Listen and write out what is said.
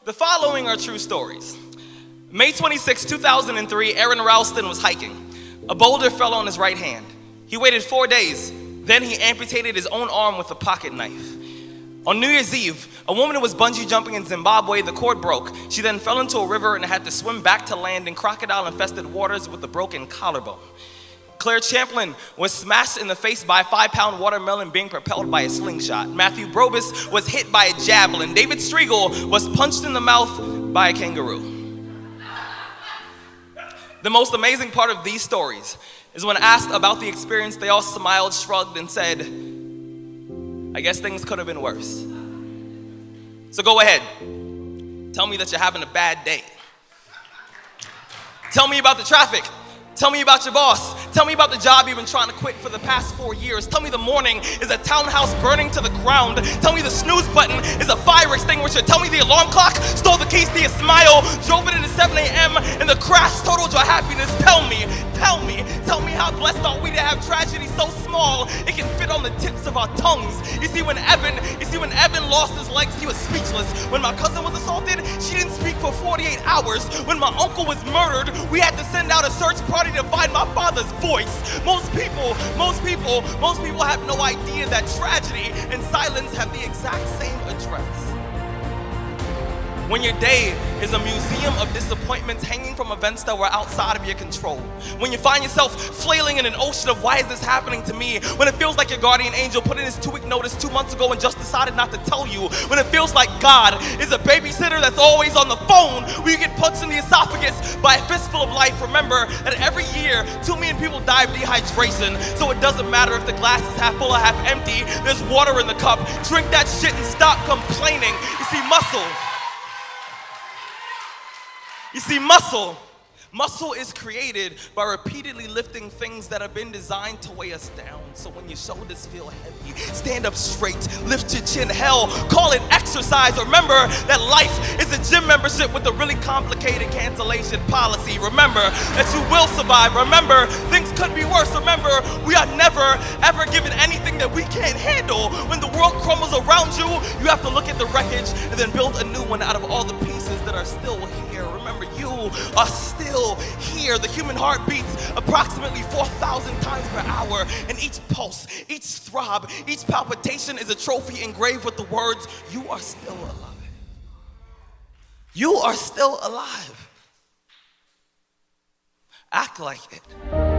The following are true stories. May 26, 2003, Aaron Ralston was hiking. A boulder fell on his right hand. He waited 4 days. Then he amputated his own arm with a pocket knife. On New Year's Eve, a woman who was bungee jumping in Zimbabwe, the cord broke. She then fell into a river and had to swim back to land in crocodile-infested waters with a broken collarbone. Claire Champlin was smashed in the face by a 5-pound watermelon being propelled by a slingshot. Matthew Brobus was hit by a javelin. David Striegel was punched in the mouth by a kangaroo. The most amazing part of these stories is when asked about the experience, they all smiled, shrugged, and said, I guess things could have been worse. So go ahead. Tell me that you're having a bad day. Tell me about the traffic. Tell me about your boss. Tell me about the job you've been trying to quit for the past 4 years. Tell me the morning is a townhouse burning to the ground. Tell me the snooze button is a fire extinguisher. Tell me the alarm clock stole the keys to your smile, drove it into 7 a.m. and the crash totaled your happiness. Tell me how blessed are we to have tragedy so small it can fit on the tips of our tongues. You see, when Evan lost his legs, he was speechless. When my cousin was assaulted, she didn't speak for 48 hours. When my uncle was murdered, we had to send out a search party to find my father's voice. Most people have no idea that tragedy and silence have the exact same address. When your day is a museum of disappointments hanging from events that were outside of your control. When you find yourself flailing in an ocean of why is this happening to me? When it feels like your guardian angel put in his 2-week notice 2 months ago and just decided not to tell you. When it feels like God is a babysitter that's always on the phone. When you get punched in the esophagus by a fistful of life, remember that every year 2 million people die of dehydration. So it doesn't matter if the glass is half full or half empty. There's water in the cup. Drink that shit and stop complaining. Muscle is created by repeatedly lifting things that have been designed to weigh us down. So when your shoulders feel heavy, stand up straight, lift your chin. Hell, call it exercise. Remember that life is a gym membership with a really complicated cancellation policy. Remember that you will survive. Remember, things could be worse. Remember, we are never, ever given anything that we can't handle. When the world crumbles around you, you have to look at the wreckage and then build a new one out of all the pieces that are still here. Remember, you are still here. The human heart beats approximately 4,000 times per hour, and each pulse, each throb, each palpitation is a trophy engraved with the words, you are still alive. You are still alive. Act like it.